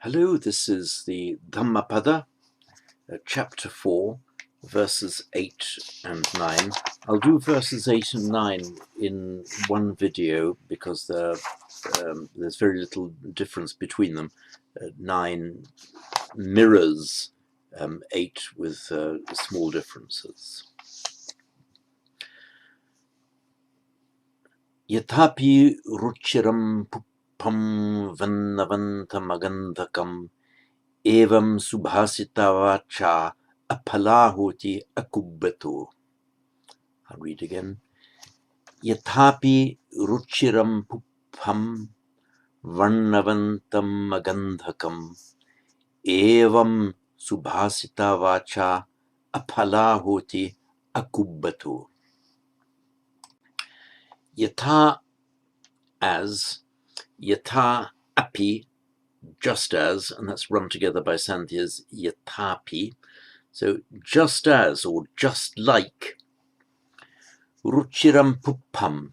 Hello, this is the Dhammapada, Chapter 4, verses 8 and 9. I'll do verses 8 and 9 in one video because there's very little difference between them. 9 mirrors 8 with small differences. Yathapi ruchiram puppam vannavantamagandhakam evam subhasitavacha apalahoti akubbato. I'll read again. Yathapi ruchiram puppam varnavantam magandhakam evam subhasitavacha apalahoti akubbato. Yatha as, yatha api just as, and that's run together by Santhias, yathapi. So just as, or just like. Ruchiram puppam.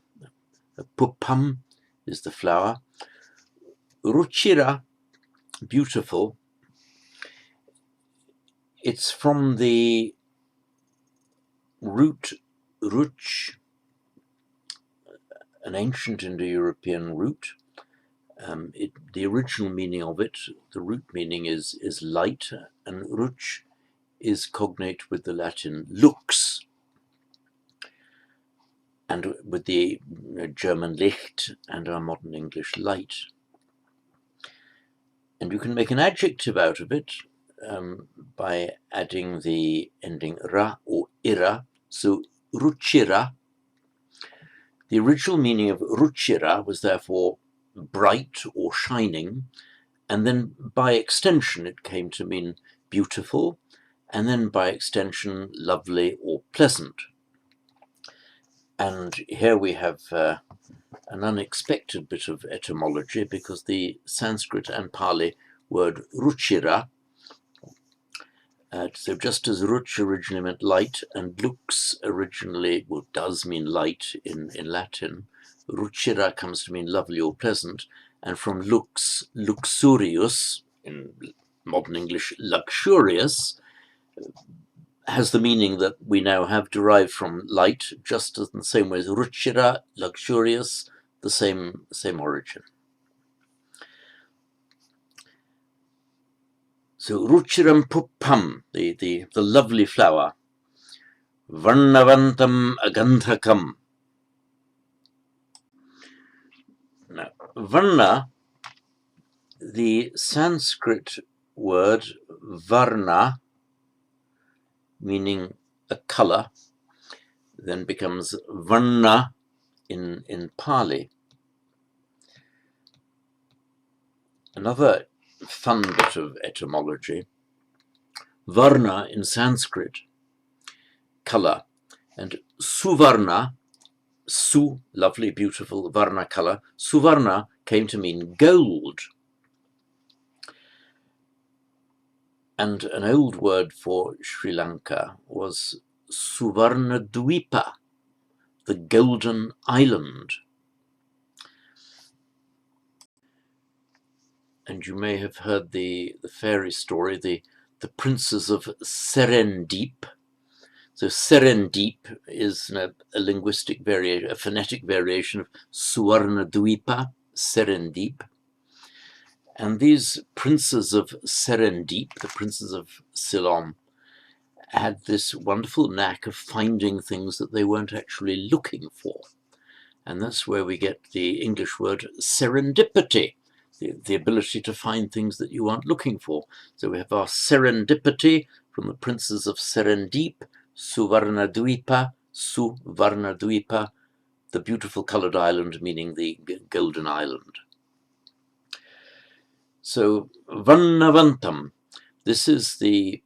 Puppam is the flower. Ruchira, beautiful. It's from the root ruch, an ancient Indo-European root. The original meaning of it, the root meaning is light, and ruch is cognate with the Latin lux, and with the German Licht and our modern English light. And you can make an adjective out of it by adding the ending ra or ira. So ruchira. The original meaning of ruchira was therefore bright or shining, and then by extension it came to mean beautiful, and then by extension lovely or pleasant. And here we have an unexpected bit of etymology, because the Sanskrit and Pali word ruchira, so just as ruch originally meant light and lux originally, well, does mean light in Latin, ruchira comes to mean lovely or pleasant, and from lux, luxurious, in modern English luxurious, has the meaning that we now have derived from light, just as in the same way as ruchira, luxurious, the same origin. So ruchiram puppam, the lovely flower. Varnavantam agandhakam. Now, varna, the Sanskrit word varna, meaning a color, then becomes varna in Pali. Another fun bit of etymology. Varna in Sanskrit, color, and suvarna, su, lovely, beautiful, varna, color. Suvarna came to mean gold. And an old word for Sri Lanka was Suvarnadwipa, the golden island. And you may have heard the fairy story, the princes of Serendip. So Serendip is a linguistic variation, a phonetic variation of Suvarnadwipa, Serendip. And these princes of Serendip, the princes of Ceylon, had this wonderful knack of finding things that they weren't actually looking for. And that's where we get the English word serendipity, the ability to find things that you aren't looking for. So we have our serendipity from the princes of Serendip, Suvarnadwipa, the beautiful coloured island, meaning the golden island. So varnavantam, this is the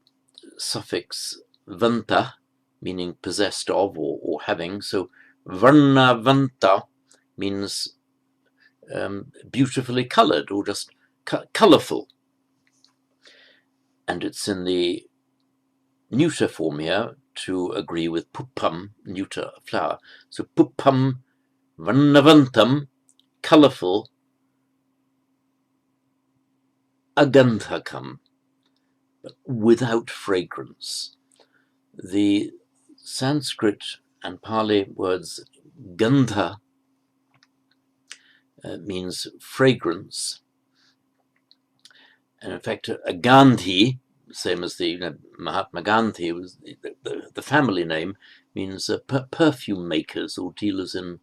suffix vanta, meaning possessed of or having. So varnavanta means beautifully coloured, or just colourful. And it's in the neuter form here to agree with puppam, neuter, flower. So puppam, varnavantam, colourful, agandhakam, but without fragrance. The Sanskrit and Pali words gandha means fragrance, and in fact a Gandhi, same as the Mahatma Gandhi, was the family name, means perfume makers or dealers in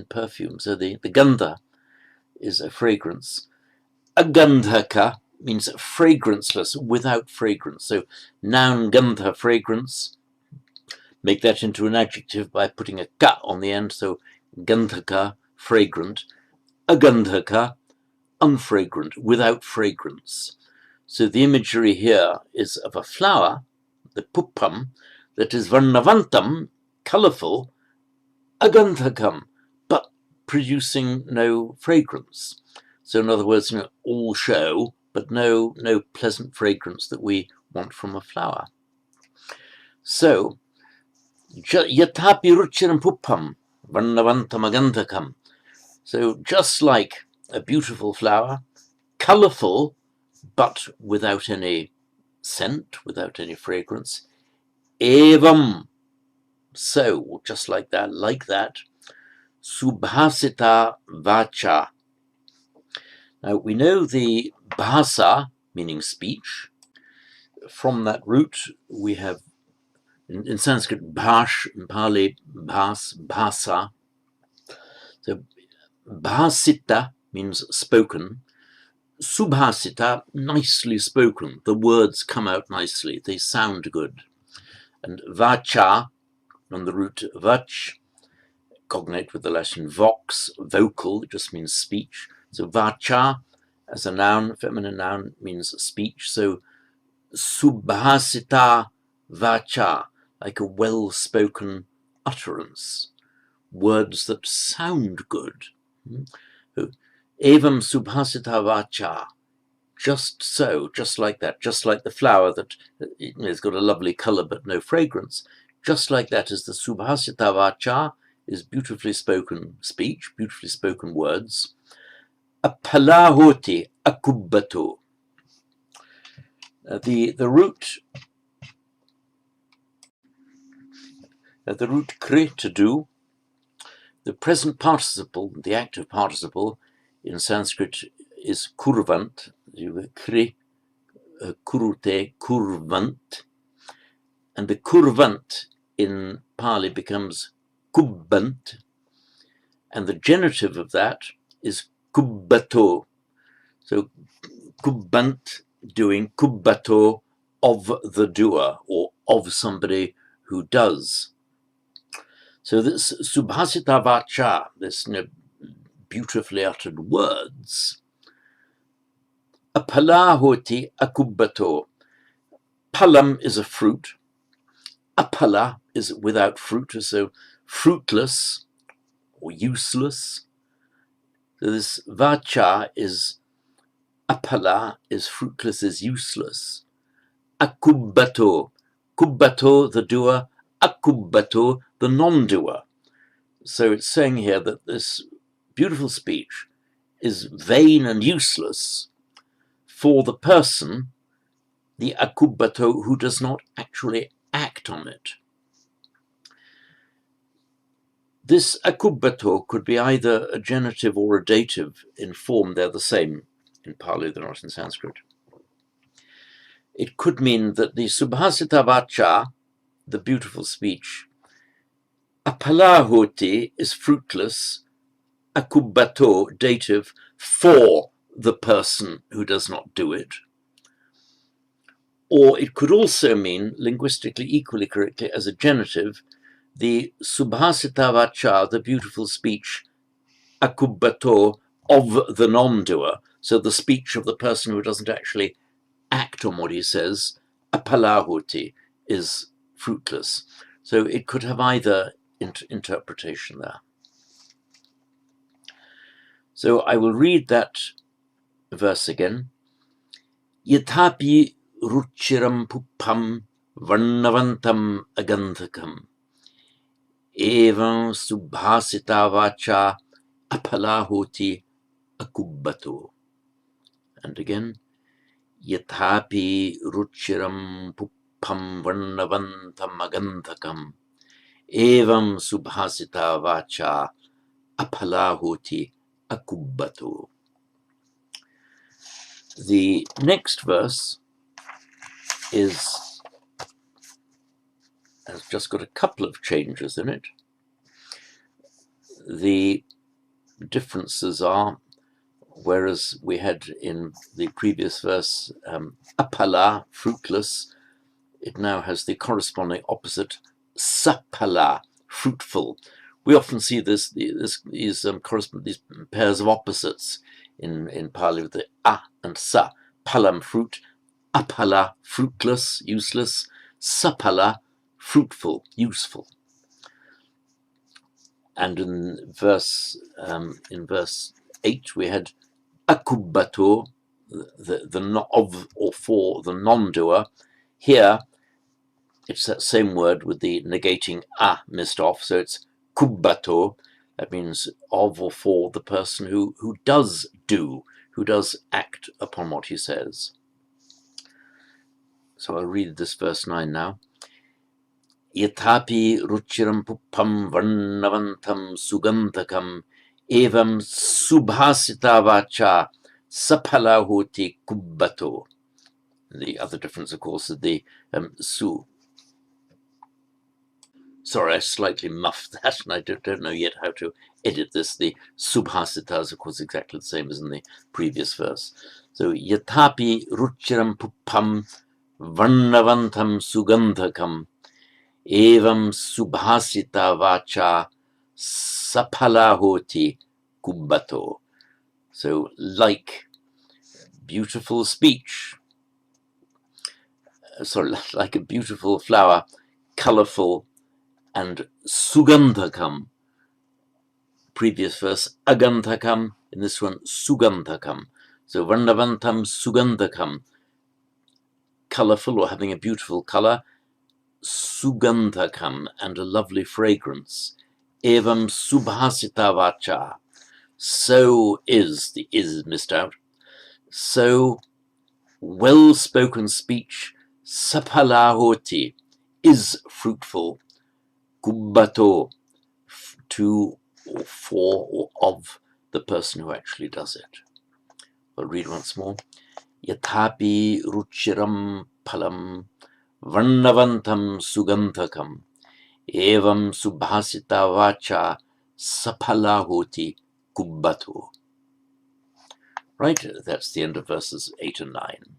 perfume. So the gandha is a fragrance. Agandhaka means fragranceless, without fragrance. So noun gandha, fragrance. Make that into an adjective by putting a ka on the end. So gandhaka, fragrant. Agandhaka, unfragrant, without fragrance. So the imagery here is of a flower, the puppam, that is varnavantam, colourful, agandhakam, but producing no fragrance. So in other words, all show, but no pleasant fragrance that we want from a flower. So, yatapi ruchiram puppam, varnavantam agandhakam. So just like a beautiful flower, colourful, but without any scent, without any fragrance. Evam, so, just like that, subhasita vacha. Now, we know the bhasa, meaning speech. From that root, we have, in Sanskrit, bhash, in Pali, bhasa. So, bhasita means spoken. Subhasita, nicely spoken. The words come out nicely. They sound good. And vacha, from the root vach, cognate with the Latin vox, vocal, it just means speech. So vacha, as a noun, feminine noun, means speech. So subhasita vacha, like a well-spoken utterance. Words that sound good. Evam subhasita vacha, just so, just like that, just like the flower that has got a lovely colour but no fragrance. Just like that is the subhasita vacha, is beautifully spoken speech, beautifully spoken words. Apalahoti akubbato. The root kri, to do. The present participle, the active participle in Sanskrit is kurvant. Kri, kurute, kurvant. And the kurvant in Pali becomes kubbant, and the genitive of that is kubbato. So kubbant, doing, kubbato, of the doer, or of somebody who does. So this subhasita vacha, this beautifully uttered words, apalahoti akubbato. Palam is a fruit. Apala is without fruit, so fruitless or useless. So this vacha is apala, is fruitless, is useless. Akubbato, kubbato, the doer, akubbato, the non-doer. So it's saying here that this beautiful speech is vain and useless for the person, the akubbato, who does not actually act on it. This akubbato could be either a genitive or a dative in form. They're the same in Pali, they're not in Sanskrit. It could mean that the subhasita vacha, the beautiful speech, apalahoti is fruitless, akubbato, dative, for the person who does not do it. Or it could also mean, linguistically equally correctly, as a genitive, the subhasita vacha, the beautiful speech, akubbato, of the non-doer, so the speech of the person who doesn't actually act on what he says, apalahuti, is fruitless. So it could have either interpretation there. So I will read that verse again. Yatapi ruchiram puppam varnavantam agandhakam evam subhasita vacha apalahoti akubbato. And again, Yathapi ruchiram puppam varnavantam agandhakam evam subhasita vacha apalahuti akubbato. The next verse has just got a couple of changes in it. The differences are, whereas we had in the previous verse apala, fruitless, it now has the corresponding opposite, sapala, fruitful. We often see these pairs of opposites in Pali with the a and sa, palam, fruit, apala, fruitless, useless, sapala, fruitful, useful. And in verse 8 we had akubbato, the of or for the non-doer. Here it's that same word with the negating a missed off, so it's kubbato. That means of or for the person who does do, who does act upon what he says. So I'll read this verse 9 now. Yathapi ruchiram puppam varnavantam sugandhakam evam subhasita vacha sapala hoti kubbato. The other difference, of course, is the su. Sorry, I slightly muffed that, and I don't know yet how to edit this. The subhasita is, of course, exactly the same as in the previous verse. So, yathapi ruchiram puppam varnavantam sugandhakam evam subhasita vacha sapala hoti kubbato. So, like beautiful speech, like a beautiful flower, colourful, and sugandhakam. Previous verse, agandhakam, in this one, sugandhakam. So, varnavantam sugandhakam, colourful or having a beautiful colour, sugandhakam, and a lovely fragrance. Evam subhasita vacha. So is, the is missed out. So well-spoken speech, sapalahoti, is fruitful. Kubbato, to or for or of the person who actually does it. I'll read once more. Yathapi ruchiram palam varnavantam sugandhakam evam subhasita vacha sapalahoti kubbato. Right, that's the end of verses 8 and 9.